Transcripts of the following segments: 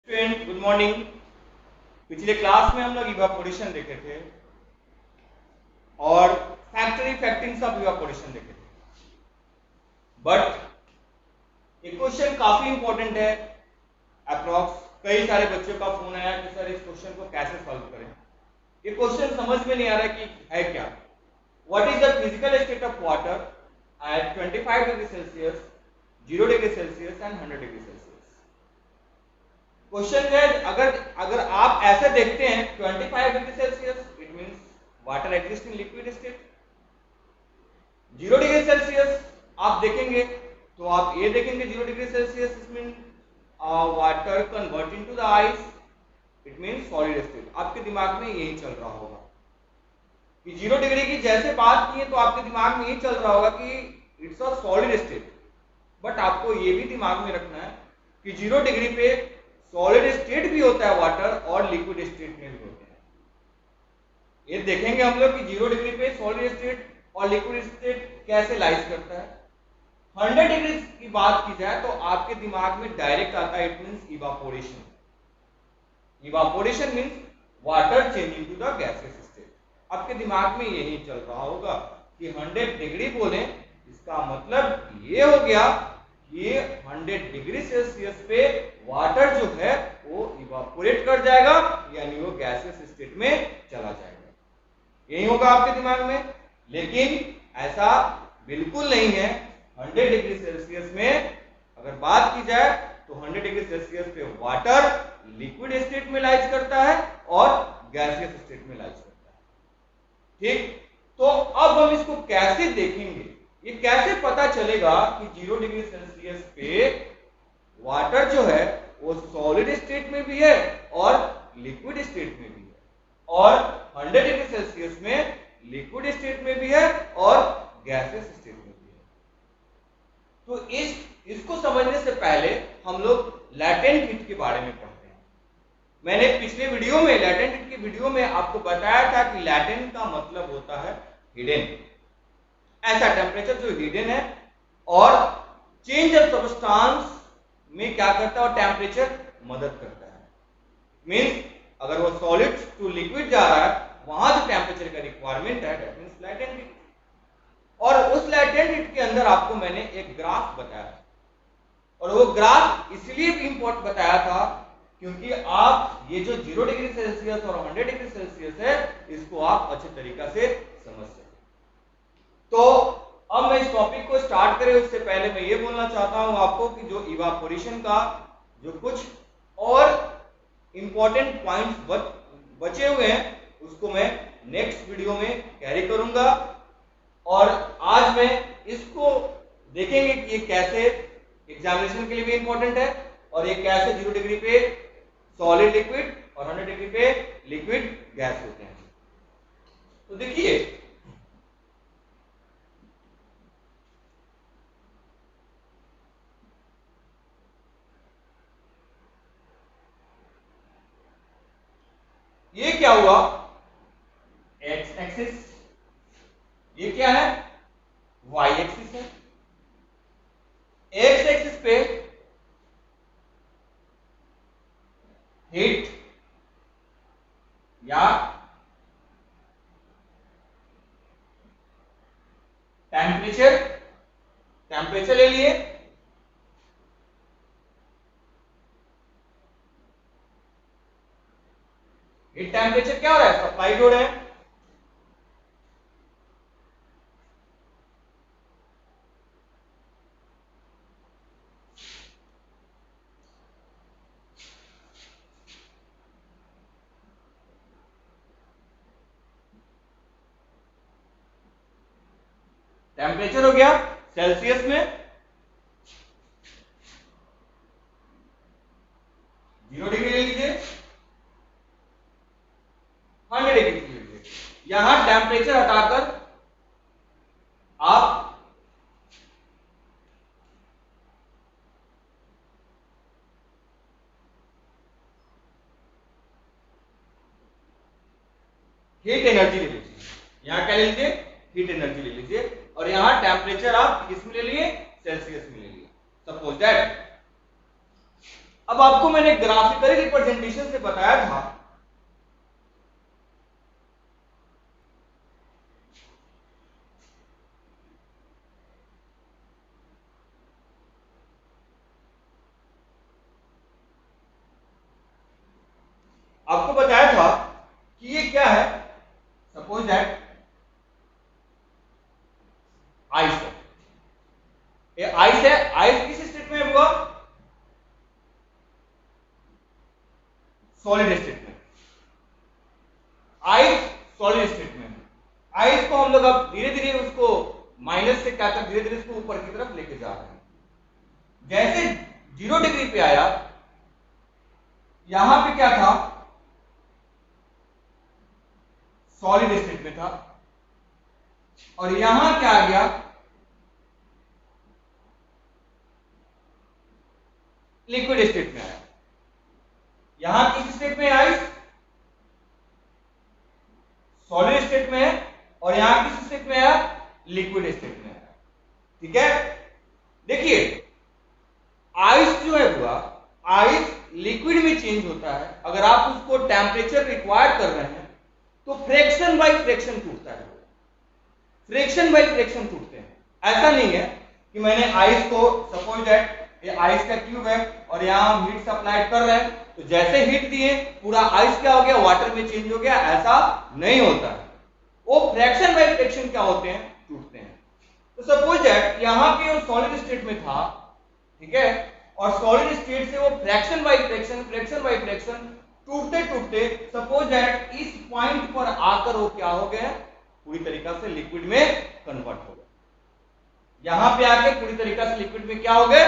Student good morning. पिछले class में हम लोग इवापोरेशन देखे थे और फैक्टरी इफेक्टिंग्स ऑफ इवापोरेशन देखे थे, बट ये क्वेश्चन काफी इंपॉर्टेंट है। अप्रॉक्स कई सारे बच्चों का फोन आया कि सर इस क्वेश्चन को कैसे सॉल्व करें। ये क्वेश्चन समझ में नहीं आ रहा कि है क्या। What is the physical state of water at 25 degree Celsius, 0 degree Celsius and 100 degree Celsius. Question है, अगर आप ऐसे देखते हैं 25 degree Celsius, it means water exist in liquid state. 0 degree Celsius आप देखेंगे तो आप ये देखेंगे 0 degree Celsius it mean water convert into the ice, it means solid state. आपके दिमाग में यही चल रहा होगा कि 0 डिग्री की जैसे बात की है तो आपके दिमाग में यही चल रहा होगा कि it's a solid state. But आपको ये भी दिमाग में रखना है कि 0 डिग्री पे सॉलिड स्टेट भी होता है वाटर और लिक्विड स्टेट में भी होते हैं। ये देखेंगे हम लोग कि 0 डिग्री पे सॉलिड स्टेट और लिक्विड स्टेट कैसे लाइज करता है। 100 डिग्री की बात की जाए तो आपके दिमाग में डायरेक्ट आता है, it means evaporation. Evaporation means water changing to the gaseous state. आपके दिमाग में यही चल रहा होगा कि 100 डिग्री बोले इसका मतलब ये हो गया ये 100 डिग्री सेल्सियस पे वाटर जो है वो इवापोरेट कर जाएगा, यानी वो गैसियस स्टेट में चला जाएगा। यही होगा आपके दिमाग में, लेकिन ऐसा बिल्कुल नहीं है। 100 डिग्री सेल्सियस में अगर बात की जाए तो 100 डिग्री सेल्सियस पे वाटर लिक्विड स्टेट में लाइज करता है और गैसियस स्टेट में लाइज करता है। ठीक, तो अब हम इसको कैसे देखेंगे, ये कैसे पता चलेगा कि 0 डिग्री सेल्सियस पे वाटर जो है वो सॉलिड स्टेट में भी है और लिक्विड स्टेट में भी है, और 100 डिग्री सेल्सियस में लिक्विड स्टेट में भी है और गैसियस स्टेट में भी है। तो इसको समझने से पहले हम लोग लैटेंट हीट के बारे में पढ़ते हैं। मैंने पिछले वीडियो में लैटेंट हीट की वीडियो में आपको बताया था कि लैटेंट का मतलब होता है हिडन, ऐसा टेम्परेचर जो हिडन है। और चेंज ऑफ सब्सटेंस में क्या करता है, और टेम्परेचर मदद करता है। मींस अगर वो सॉलिड टू लिक्विड जा रहा है वहां जो टेम्परेचर का रिक्वायरमेंट है दैट मींस लैटेंट हीट। और उस लैटेंट हीट के अंदर आपको मैंने एक ग्राफ बताया, और वो ग्राफ इसलिए भी इंपॉर्टेंट बताया था क्योंकि आप ये जो 0 डिग्री सेल्सियस और 100 डिग्री सेल्सियस है इसको आप अच्छे तरीका से समझ सकें। तो अब मैं इस टॉपिक को स्टार्ट करें उससे पहले मैं ये बोलना चाहता हूं आपको कि जो इवापोरेशन का जो कुछ और इंपॉर्टेंट पॉइंट्स बचे हुए हैं उसको मैं नेक्स्ट वीडियो में कैरी करूंगा। और आज मैं इसको देखेंगे कि ये कैसे एग्जामिनेशन के लिए भी इंपॉर्टेंट है और ये कैसे 0 डिग्री पे सॉलिड लिक्विड और 100 डिग्री पे लिक्विड गैस होते हैं। तो देखिए ये क्या हुआ, एक्स एक्सिस, ये क्या है, वाई एक्सिस है। एक्स एक्सिस पे हीट या टेम्परेचर ले लिए, हीट टेम्परेचर क्या हो रहा है, सप्लाइड हो रहा है। टेम्परेचर हो गया सेल्सियस में 0 डिग्री ले लीजिए, 100 डिग्री ले लीजिए। यहां टेम्परेचर हटाकर आप हीट एनर्जी ले लीजिए। यहां क्या ले लीजिए, हीट एनर्जी ले लीजिए, और यहां टेम्परेचर आप किस में ले लिए, सेल्सियस में ले लिए। सपोज दैट अब आपको मैंने ग्राफिकली रिप्रेजेंटेशन से बताया था आपको बताया था कि ये क्या है, सपोज दैट आइस है, ये आइस है। आइस किस स्टेट में हुआ, सॉलिड स्टेट में। आइस सॉलिड स्टेट में, आइस को हम लोग अब धीरे धीरे उसको माइनस से क्या कर धीरे धीरे उसको ऊपर की तरफ लेके जा रहे हैं। जैसे 0 डिग्री पे आया, यहां पे क्या था, सॉलिड स्टेट में था, और यहां क्या आ गया, लिक्विड स्टेट में आया। यहां किस स्टेट में आइस, सॉलिड स्टेट में है, और यहां किस स्टेट में आया, लिक्विड स्टेट में आया। ठीक है, देखिए आइस जो है हुआ, आइस लिक्विड में चेंज होता है। अगर आप उसको टेम्परेचर रिक्वायर्ड कर रहे हैं तो फ्रैक्शन बाय फ्रैक्शन टूटता है, फ्रैक्शन बाय फ्रैक्शन टूटते हैं। ऐसा नहीं है कि मैंने आइस को, सपोज दैट ये आइस का क्यूब है और यहां हम हीट सप्लाई कर रहे हैं, तो जैसे हीट दिए पूरा आइस क्या हो गया, वाटर में चेंज हो गया, ऐसा नहीं होता है। वो फ्रैक्शन बाय फ्रैक्शन क्या होते हैं, टूटते हैं। तो सपोज दैट यहां पे वो सॉलिड स्टेट में था, ठीक है, और सॉलिड स्टेट से वो फ्रैक्शन बाय फ्रैक्शन टूटते टूटते सपोज दैट इस पॉइंट पर आकर वो क्या हो गए, पूरी तरीका से लिक्विड में कन्वर्ट हो गए। यहां पे आके पूरी तरीका से लिक्विड में क्या हो गए,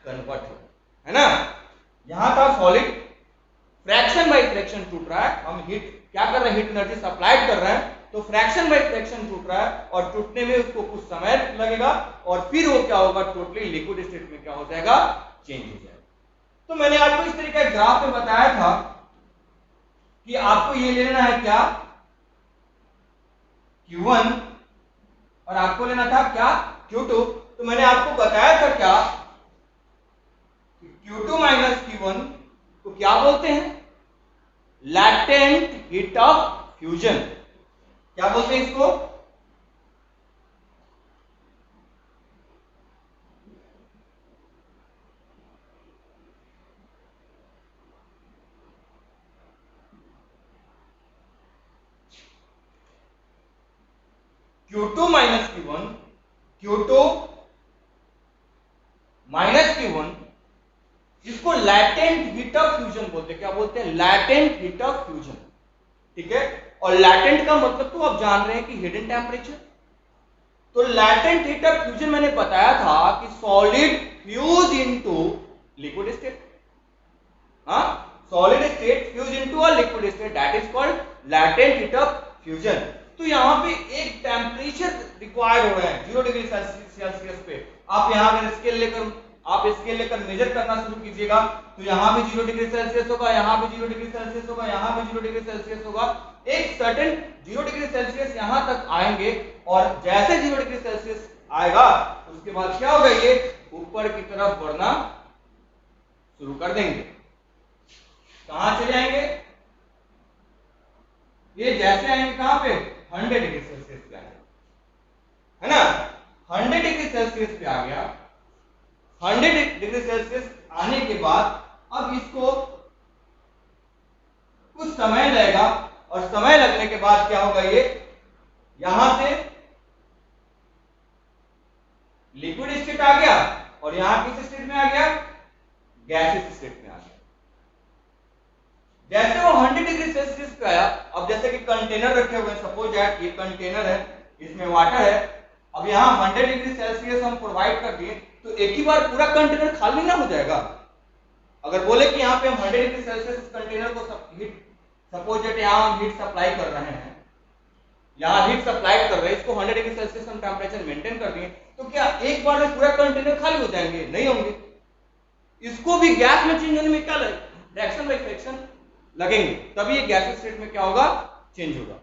कन्वर्ट हो गए, है ना। यहां था सॉलिड, फ्रैक्शन बाय फ्रैक्शन टूट रहा है, हम हीट क्या कर रहे हैं, हीट एनर्जी सप्लाई कर रहे हैं, तो फ्रैक्शन बाय फ्रैक्शन टूट रहा है, और टूटने में उसको कुछ समय लगेगा, और फिर वो क्या होगा, टोटली लिक्विड स्टेट में क्या हो जाएगा, चेंज हो जाएगा। तो मैंने आपको इस तरीके का ग्राफ में बताया था कि आपको ये लेना है क्या, Q1, और आपको लेना था क्या, Q2। तो मैंने आपको बताया था क्या, Q2 माइनस Q1 को क्या बोलते हैं, लैटेंट हीट ऑफ फ्यूजन। क्या बोलते हैं इसको, Q2 minus Q1, Q2 minus Q1, इसको लैटेंट हीट ऑफ फ्यूजन बोलते हैं। क्या बोलते हैं, लैटेंट हीट ऑफ फ्यूजन। ठीक है, और लैटेंट का मतलब तो आप जान रहे हैं कि हिडन टेम्परेचर। तो लैटेंट हीट ऑफ फ्यूजन मैंने बताया था कि solid fuse into liquid state, हाँ, solid state fuse into a liquid state, that is called latent heat of fusion. तो यहाँ पे एक टेम्परेचर रिक्वायर्ड हो रहा है 0 डिग्री सेल्सियस पे। आप यहाँ अगर स्केल लेकर मेजर करना शुरू कीजिएगा, तो यहाँ पे 0 डिग्री सेल्सियस होगा, यहाँ पे 0 डिग्री सेल्सियस होगा, यहाँ पे 0 डिग्री सेल्सियस होगा। एक सर्टेन 0 डिग्री सेल्सियस यहाँ तक आएंगे, और जैसे 0 डिग्री सेल्सियस आएगा उसके बाद क्या होगा, ये ऊपर की तरफ बढ़ना शुरू कर देंगे। कहां चले आएंगे, ये जैसे आएंगे कहां पे, 100 डिग्री सेल्सियस पे आएंगे, है ना। 100 डिग्री सेल्सियस पे आ गया, 100 डिग्री सेल्सियस आने के बाद अब इसको कुछ समय लगेगा, और समय लगने के बाद क्या होगा, ये यहां से लिक्विड स्टेट आ गया, और यहां किस स्टेट में आ गया, गैसियस स्टेट में आ गया। जैसे वो 100 डिग्री सेल्सियस पे आया, अब जैसे कि कंटेनर रखे हुए हैं, सपोज दैट ये कंटेनर है, इसमें वाटर है, अब यहाँ 100 डिग्री सेल्सियस हम प्रोवाइड कर दिए, तो एक ही बार पूरा कंटेनर खाली ना हो जाएगा। अगर बोले कि यहाँ पे हम 100 डिग्री सेल्सियस इस कंटेनर को सपोज दैट यहाँ हम हीट सप्लाई कर रहे हैं, यहाँ हीट सप्लाई कर रहे हैं, इसको 100 डिग्री सेल्सियस हम टेम्परेचर मेंटेन कर दिए, तो क्या एक बार में पूरा कंटेनर खाली हो जाएंगे, नहीं होंगे। इसको भी गैस में चेंज होने में क्या लगेगा, फ्रैक्शन बाय फ्रैक्शन लगेंगे, तभी ये गैस स्टेट में क्या होगा, चेंज होगा,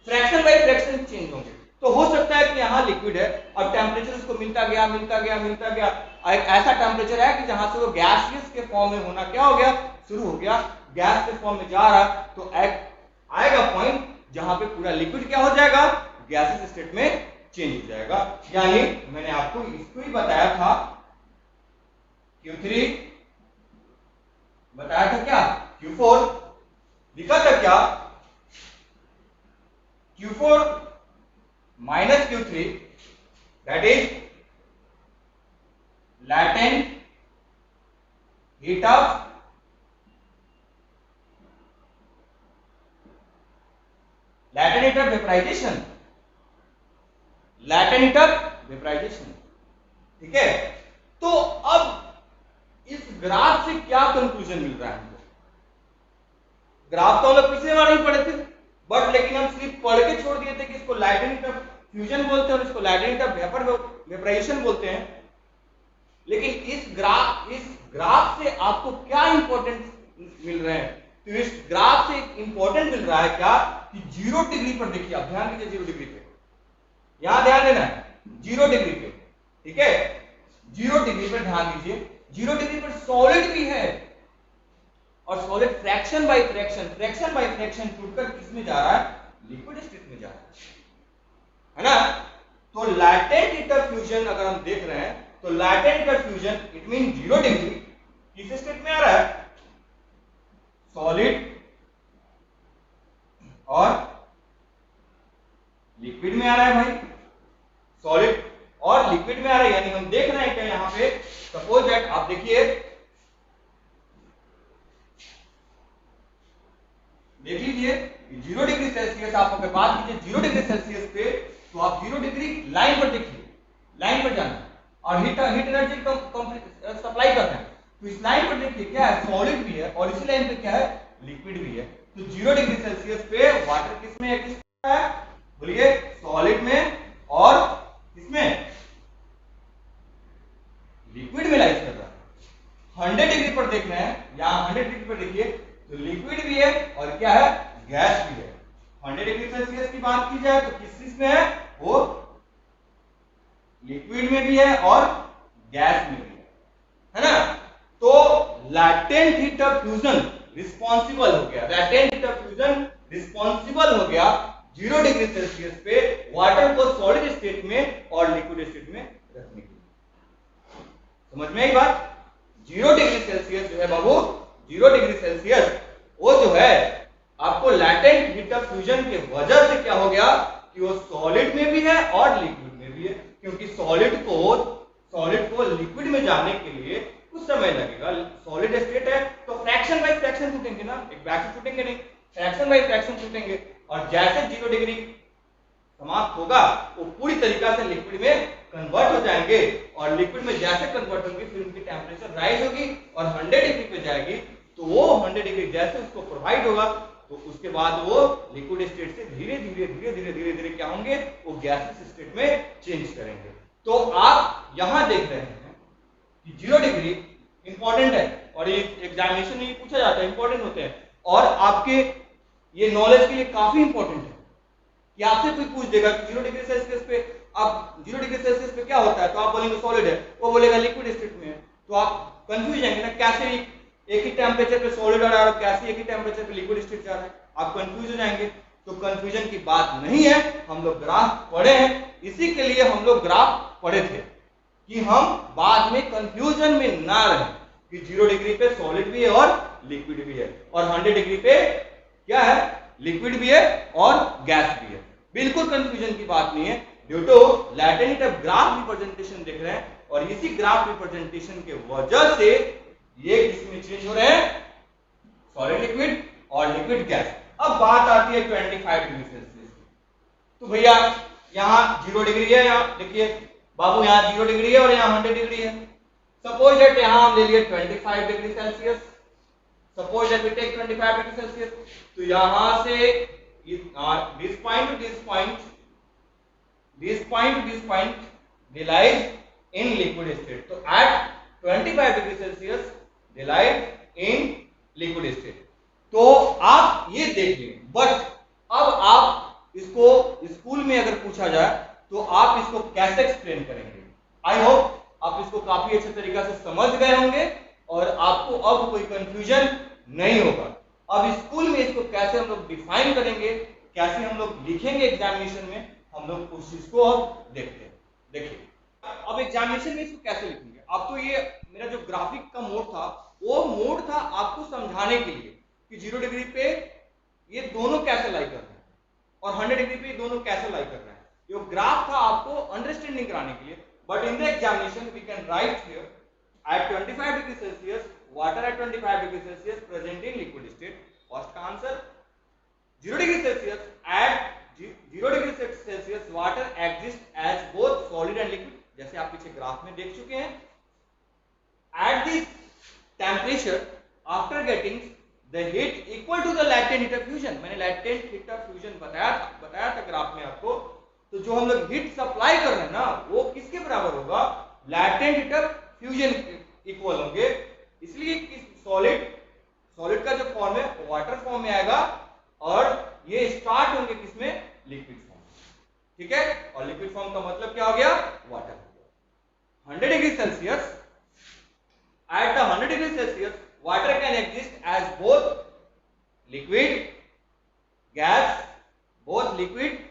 फ्रैक्शन बाय फ्रैक्शन चेंज होंगे। तो हो सकता है कि यहाँ लिक्विड है और टेम्परेचर उसको मिलता गया एक ऐसा टेम्परेचर है कि जहां से वो गैसियस के फॉर्म में होना क्या हो गया, शुरू हो गया, गैस के फॉर्म में जा रहा, तो आएगा पॉइंट जहां पे पूरा लिक्विड क्या हो जाएगा, गैसियस स्टेट में चेंज हो जाएगा। यानी मैंने आपको इसको ही बताया था, Q3 बताया था क्या, Q4 लिखा था क्या, Q4 minus Q3 that is latent heat of vaporization, latent heat of vaporization। ठीक है, तो अब इस ग्राफ से क्या कंक्लूजन मिल रहा है हमको, ग्राफ तो हम लोग पिछले बार नहीं पढ़े थे, बट लेकिन हम सिर्फ पढ़ के छोड़ दिए थे कि इसको लाटेंट हीट ऑफ फ्यूजन बोलते हैं और इसको लाटेंट हीट ऑफ वेपराइजेशन बोलते हैं। लेकिन इस ग्राफ से आपको क्या इंपॉर्टेंट मिल रहे हैं, तो इस ग्राफ से इंपॉर्टेंट मिल रहा है क्या कि 0 डिग्री पर देखिए, आप ध्यान दीजिए 0 डिग्री पे, यहां ध्यान देना है 0 डिग्री पे, ठीक है, 0 डिग्री पर ध्यान दीजिए, 0 डिग्री पर सॉलिड भी है और सॉलिड फ्रैक्शन बाय फ्रैक्शन टूटकर किस में जा रहा है, लिक्विड स्टेट में जा रहा है ना। तो लैटेंट हीट ऑफ फ्यूजन अगर हम देख रहे हैं तो latent heat of fusion it mean 0 degree किस स्टेट में आ रहा है, सॉलिड और लिक्विड में आ रहा है भाई, सॉलिड और लिक्विड में आ रहा है। यानी हम देख रहे हैं कि यहां पे सपोज दैट आप देखिए, देख लीजिए 0 डिग्री सेल्सियस, आप अगर बात कीजिए 0 डिग्री सेल्सियस पे, तो आप 0 डिग्री लाइन पर देखिए, लाइन पर जाना और हीट एनर्जी सप्लाई करना है, तो इस लाइन पर देखिए क्या है, सॉलिड भी है और इसी लाइन पे क्या है, लिक्विड भी है। तो 0 डिग्री सेल्सियस पे वाटर किस में है, बोलिए, सॉलिड में और किसमें, लिक्विड में लाइज कर रहा है। 100 डिग्री पर देखना है, यहां 100 डिग्री पर देखिए तो लिक्विड भी है और क्या है, गैस भी है। 100 डिग्री सेल्सियस की बात की जाए तो किस चीज में है, वो लिक्विड में भी है और गैस में भी है ना। तो latent heat of fusion responsible हो गया, latent heat of fusion responsible हो गया 0 डिग्री सेल्सियस पे वाटर को सॉलिड स्टेट में और लिक्विड स्टेट में रखने के लिए। समझ में आई बात, 0 डिग्री सेल्सियस जो है बाबू, 0 डिग्री सेल्सियस वो जो है आपको लैटेंट हीट ऑफ फ्यूजन के वजह से क्या हो गया कि वो सॉलिड में भी है और लिक्विड में भी है, क्योंकि सॉलिड को लिक्विड में जाने के लिए कुछ समय लगेगा। सॉलिड स्टेट है तो फ्रैक्शन बाय फ्रैक्शन टूटेंगे ना, एक बैग से टूटेंगे नहीं, फ्रैक्शन बाय फ्रैक्शन टूटेंगे और जैसे 0 डिग्री समाप्त होगा वो पूरी तरीका से लिक्विड में कन्वर्ट हो जाएंगे और लिक्विड में जैसे कन्वर्ट होंगे फिर उनकी टेम्परेचर राइज होगी और 100 डिग्री पे जाएगी, तो वो 100 डिग्री जैसे उसको प्रोवाइड होगा तो उसके बाद वो लिक्विड स्टेट से धीरे धीरे क्या होंगे, वो गैसियस स्टेट में चेंज करेंगे। तो आप यहां देख रहे हैं कि 0 डिग्री इंपॉर्टेंट है और ये एग्जामिनेशन में पूछा जाता है, इंपॉर्टेंट होते हैं और आपके ये नॉलेज के लिए काफी इंपॉर्टेंट है कि आपसे कोई पूछ देगा कि 0 डिग्री सेल्सियस पे, अब 0 डिग्री सेल्सियस पे क्या होता है, तो आप बोलेंगे सॉलिड है, वो बोलेगा लिक्विड स्टेट में है, तो आप कंफ्यूज जाएंगे ना, कैसे एक ही टेम्परेचर पे सॉलिड आ रहा है और कैसे एक ही टेम्परेचर पे लिक्विड स्टेट जा रहा है, आप कंफ्यूज हो जाएंगे। तो कंफ्यूजन की बात नहीं है, हम लोग ग्राफ पढ़े हैं, इसी के लिए हम लोग ग्राफ पढ़े थे कि हम बाद में कंफ्यूजन में ना रहे कि 0 डिग्री पे सॉलिड भी है और लिक्विड भी है और 100 डिग्री पे क्या है, लिक्विड भी है और गैस भी है। बिल्कुल कंफ्यूजन की बात नहीं है, due to latent of graph representation देख रहे हैं और इसी ग्राफ रिप्रेजेंटेशन के वजह से ये किसमें चेंज हो रहे हैं, सॉलिड लिक्विड और लिक्विड गैस। अब बात आती है 25 डिग्री सेल्सियस की, तो भैया यहाँ 0 डिग्री है, यहाँ देखिए बाबू यहाँ 0 डिग्री है और यहाँ 100 डिग्री है। सपोज दैट यहाँ हम ले लिए 25 degree Celsius, suppose that we take 25 degree Celsius, तो यहाँ से this point to this point they lies in liquid state, तो at 25 degree Celsius they lies in liquid state। तो आप ये देख लें, बट अब आप इसको स्कूल में अगर पूछा जाए काफी अच्छे तरीका से समझ गए होंगे और आपको अब कोई कंफ्यूजन नहीं होगा। अब स्कूल में इसको कैसे हम लोग डिफाइन करेंगे, कैसे हम लोग लिखेंगे एग्जामिनेशन में, हम लोग उस चीज को अब देखते हैं। देखिए अब एग्जामिनेशन में इसको कैसे लिखेंगे। अब तो ये मेरा जो ग्राफिक का मोड था वो मोड था आपको समझाने के लिए कि 0 डिग्री पे ये दोनों कैसे लाई कर रहे हैं और 100 डिग्री पे ये दोनों कैसे लाई कर रहे हैं। ये ग्राफ था आपको अंडरस्टैंडिंग कराने के लिए। But in the examination we can write here at 25 degree Celsius water at 25 degree Celsius present in liquid state। First का answer 0 degree Celsius at 0 degree Celsius water exists as both solid and liquid, जैसे आप पीछे graph में देख चुके हैं। at this temperature after getting the heat equal to the latent heat of fusion, मैंने latent heat of fusion बताया था ग्राफ में आपको। तो जो हम लोग हीट सप्लाई कर रहे हैं ना वो किसके बराबर होगा, latent heat of fusion equal होंगे। इसलिए सॉलिड का जो फॉर्म है वो वाटर फॉर्म में आएगा और ये स्टार्ट होंगे किसमें, लिक्विड फॉर्म। ठीक है, और लिक्विड फॉर्म का मतलब क्या हो गया, वाटर हो गया। 100 degree Celsius at the 100 degree Celsius water can exist as both liquid gas, both liquid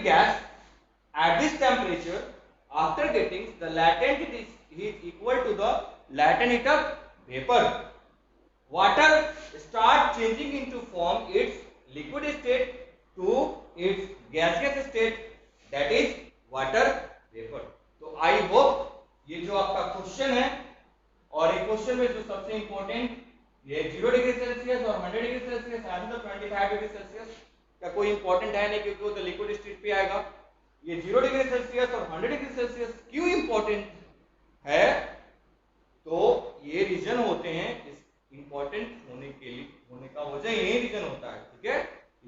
gas at this temperature after getting the latent heat equal to the latent heat of vapor, water start changing into form its liquid state to its gaseous state, that is water vapor। तो I hope ये जो आपका question है और ये question में जो सबसे इंपॉर्टेंट ये 0 डिग्री सेल्सियस और 100 degree Celsius and 25 degree Celsius का कोई इंपॉर्टेंट है नहीं क्योंकि वो तो लिक्विड स्टेट पे आएगा। ये 0 डिग्री सेल्सियस और 100 डिग्री सेल्सियस क्यों इंपॉर्टेंट है, तो ये रीजन होते हैं इस इंपॉर्टेंट होने का वजह यही रीजन होता है। ठीक है,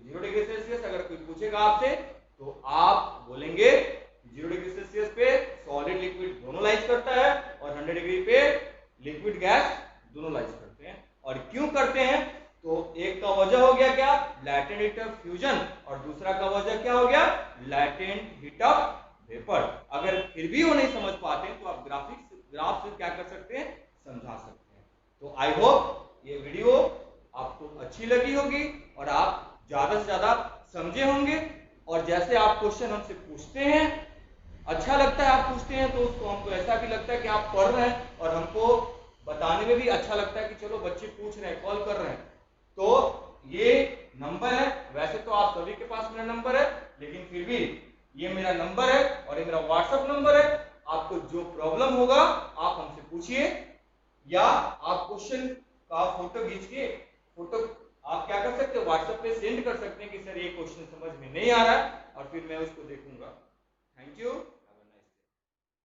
0 डिग्री सेल्सियस अगर कोई पूछेगा आपसे तो आप बोलेंगे 0 डिग्री सेल्सियस पे सॉलिड लिक्विड दोनों लाइज करता है और 100 डिग्री पे लिक्विड गैस दोनों लाइज करते हैं। और क्यों करते हैं, तो एक का वजह हो गया क्या, लैटेंट हीट ऑफ फ्यूजन, और दूसरा का वजह क्या हो गया, लैटेंट हीट ऑफ वेपर। अगर फिर भी वो नहीं समझ पाते हैं तो आप ग्राफ से क्या कर सकते हैं, समझा सकते हैं। तो आई होप ये वीडियो आपको अच्छी लगी होगी और आप ज्यादा से ज्यादा समझे होंगे। और जैसे आप क्वेश्चन हमसे पूछते हैं, अच्छा लगता है आप पूछते हैं तो उसको हमको ऐसा भी लगता है कि आप पढ़ रहे हैं और हमको बताने में भी अच्छा लगता है कि चलो बच्चे पूछ रहे हैं, कॉल कर रहे हैं। तो ये नंबर है, वैसे तो आप सभी के पास मेरा नंबर है लेकिन फिर भी ये मेरा नंबर है और ये मेरा व्हाट्सएप नंबर है। आपको जो प्रॉब्लम होगा आप हमसे पूछिए या आप क्वेश्चन का फोटो खींच के आप क्या कर सकते हो, व्हाट्सएप पे सेंड कर सकते हैं कि सर ये क्वेश्चन समझ में नहीं आ रहा है और फिर मैं उसको देखूंगा। Thank you.